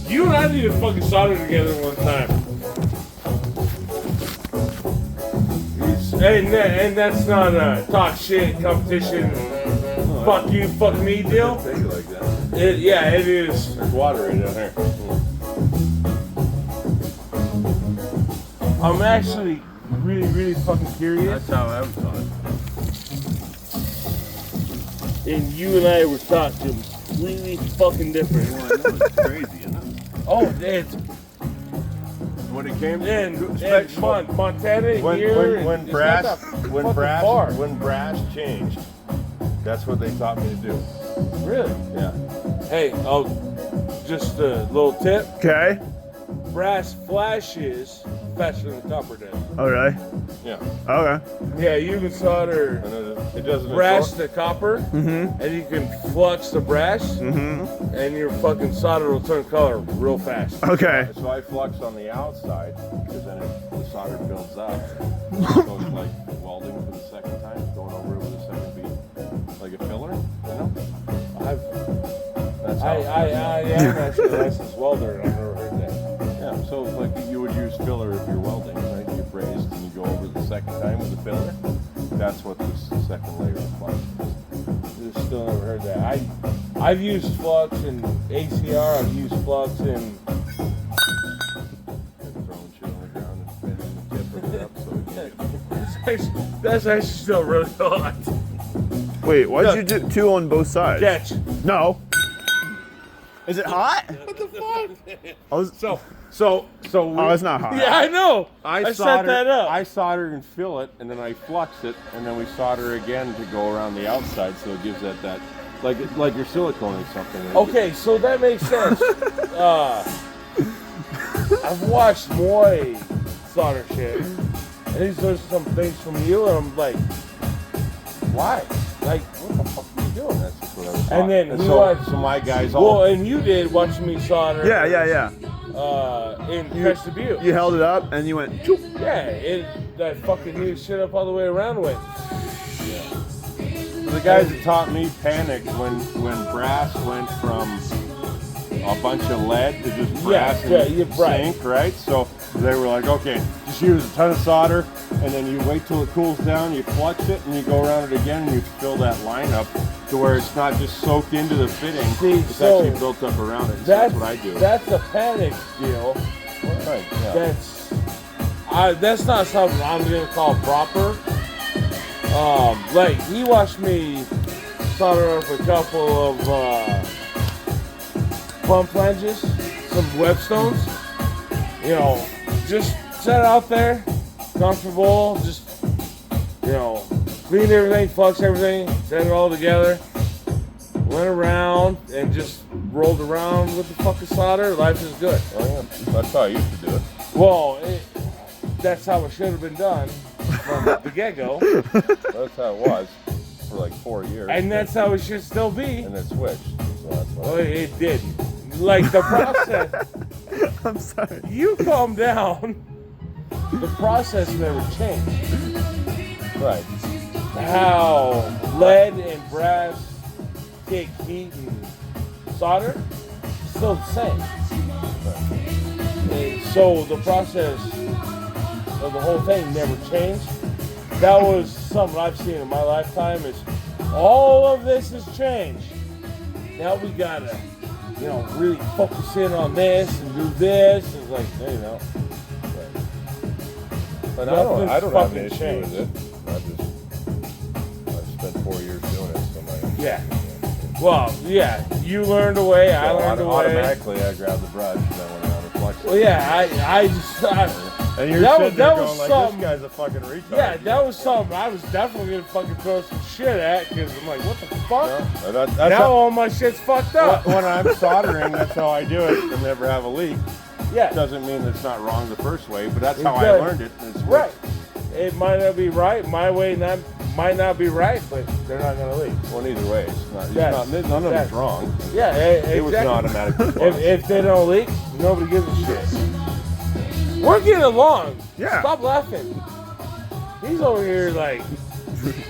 You and I need to fucking solder together one time. And that's not a talk shit competition. Fuck you, fuck me deal. Take it like that. Yeah, it is. There's water right down there. I'm actually really fucking curious. That's how I was taught. And you and I were taught completely fucking different. Well, I know it's crazy, isn't it? Oh, it's When it came in Montana when brass changed, that's what they taught me to do. Really? Yeah. Hey, just a little tip. Okay. Brass flashes faster than copper does. All right. Yeah. Okay. Yeah, you can solder And it doesn't brass absorb- to copper, Mm-hmm. and you can flux the brass, Mm-hmm. and your fucking solder will turn color real fast. Okay. So I flux on the outside because then the solder builds up. So it's like welding for the second time, going over it with a second beat, like a filler, you know? That's how. I am actually a licensed welder, and I've never heard that. Yeah. So it's like you would use filler if you're welding, right? You braze and you go over the second time with a filler. That's what this second layer of flux is. Just still never heard that. I've used flux in ACR. I've used flux in. And throwing shit on the ground and bending the tip of it up so it can get That's actually still really hot. Wait, why'd you do two on both sides? Catch. No. Is it hot? What the fuck? I was, So oh, it's not hot. Yeah, I know. I set that up. I solder and fill it, and then I flux it, and then we solder again to go around the outside, so it gives that like you're siliconing something. Okay, so that makes sense. I've watched Moy solder shit, and he's learned some things from you, and I'm like, why? Like, what the fuck are you doing? That's just what I was And taught. then we so watched- my guys Well, all and you did watching me solder. Yeah. In Crest Butte. You held it up and you went. Choop. Yeah, that fucking new shit up all the way around with. the guys that taught me panicked when brass went from a bunch of lead to just brass and zinc, right? So they were like, okay, just use a ton of solder, and then you wait till it cools down, you flux it, and you go around it again, and you fill that line up to where it's not just soaked into the fitting, See, it's so actually built up around it. So that's what I do. That's a panic deal. Right, yeah. That's not something I'm gonna call proper. Like he watched me solder up a couple of plumb flanges, some webstones. You know, just set out there, comfortable, just clean everything, flux everything, set it all together. Went around and just rolled around with the fucking solder. Life is good. Oh, yeah. That's how I used to do it. Well, that's how it should have been done from the get-go. That's how it was for like 4 years. And that's how it should still be. And it switched. So that's why. Well, it didn't. Like the process, I'm sorry. you calm down. The process never changed. Right. How lead and brass take heat and solder, still the same. And so the process of the whole thing never changed. That was something I've seen in my lifetime is all of this has changed. Now we gotta, really focus in on this and do this. It's like, But I don't have an fucking issue changed. with it. I've spent 4 years doing it, so my Yeah. Well, yeah, you learned a way, I learned a way. Automatically, I grabbed the brush and I went around and flexed it. Well, yeah, I just, And you're that sitting was- there that going was like, something- this guy's a fucking retard. yeah, that was something I was definitely gonna fucking throw some shit at, because I'm like, what the fuck? Yeah, that's Now how, all my shit's fucked up. when I'm soldering, that's how I do it and never have a leak. Yeah, Doesn't mean it's not wrong the first way, but that's It how I does. learned it. And it's right. It might not be right, my way might not be right, but they're not gonna leak. Well, either way, it's not, Yes. none of Yes. it's wrong. Yeah, It was an exactly. automatic response. If they don't leak, nobody gives a shit. We're getting along. Yeah. Stop laughing. He's over here like,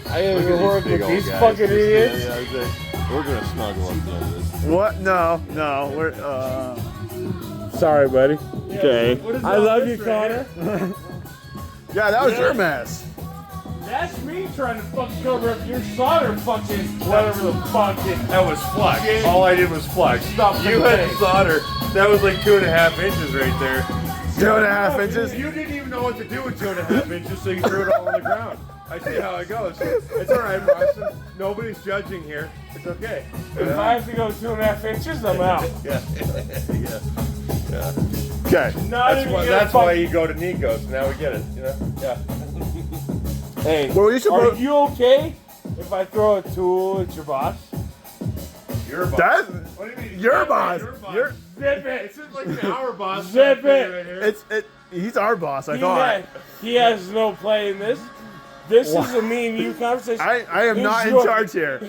I gotta Look go at work big with old these guys. fucking idiots. Yeah, we're gonna snuggle at the end of this. What? No. We're Sorry, buddy. Okay. What is I all love this you, right Connor. here? Yeah, that was your mess. That's me trying to fucking cover up your solder fucking whatever the fuck it. That was flux. All I did was flux. Stop You had solder. That was like 2.5 inches right there. 2.5 inches. You didn't even know what to do with 2.5 inches, so you threw it all on the ground. I see how it goes. It's all right, Boston. Nobody's judging here. It's okay. If I have to go 2.5 inches, I'm out. Yeah. Yeah. Okay. Not That's even why. gonna That's why fuck- you go to Nico's. Now we get it. You know. Yeah. Hey, Well, you are supposed- you okay if I throw a tool at your boss? You're a boss. That, What do you mean? your boss. Your boss. You're, Zip it. It's just like our boss. Zip it. Right here. he's our boss, I He, thought. he has no play in this. This is a me and you conversation. I am He's not in your- charge here.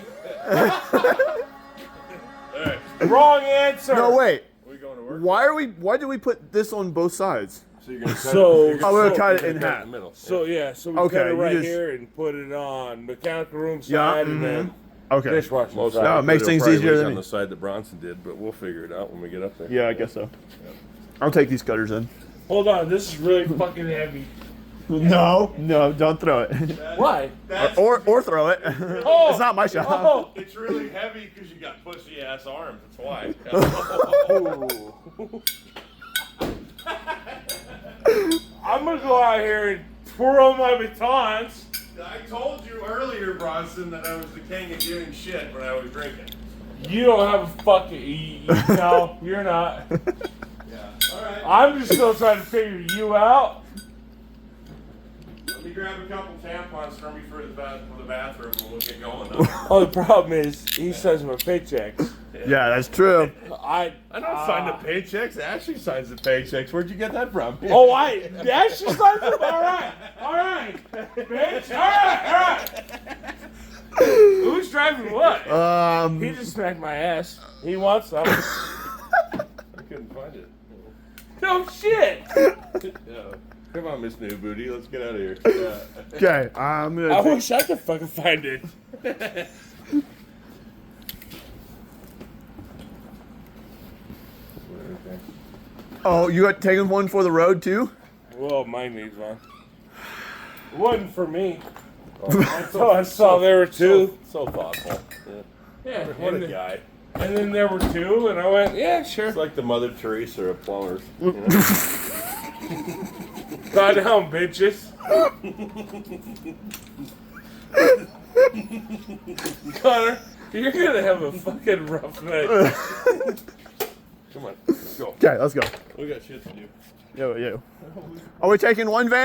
Wrong answer. No, wait. Are we going to work? Why do we put this on both sides? So you're gonna cut So- it. I'm gonna So- cut it You're in gonna cut it half. in the middle. So yeah, so we Okay, cut it you right just- here and put it on mechanical room Yeah, side and then Okay. dishwashing Most side. No, it makes it'll things probably easier leak than on me. the side that Bronson did, but we'll figure it out when we get up there. Yeah, I guess so. I'll take these cutters in. Hold on, this is really fucking heavy. No, don't throw it. Why? or throw it. Oh, It's not my shop. Oh. It's really heavy because you got pussy ass arms. That's why. I'm gonna go out here and twirl my batons. I told you earlier, Bronson, that I was the king of giving shit when I was drinking. You don't have a fucking. No, you're not. Yeah. All right. I'm just still trying to figure you out. Let me grab a couple tampons for me for the bathroom, and we'll get going. Oh, the problem is he sends my paychecks. Yeah, that's true. I don't sign the paychecks. Ashley signs the paychecks. Where'd you get that from? Oh, that's just like all right, bitch, all right. Who's driving what? He just smacked my ass. He wants some. I couldn't find it. No shit. Yeah. Come on, Miss New Booty. Let's get out of here. Yeah. Okay, I'm gonna. I take- wish I could fucking find it. Oh, you got taking one for the road too? Well, mine needs one. It wasn't for me. So I saw there were two. So thoughtful. Yeah. Yeah, What and, a guy. and then there were two, and I went, yeah, sure. It's like the Mother Teresa of plumbers. You know? Got down, bitches. Connor, you're gonna have a fucking rough night. Come on, let's go. Okay, let's go. We got shit to do. Yo. Are we taking one van?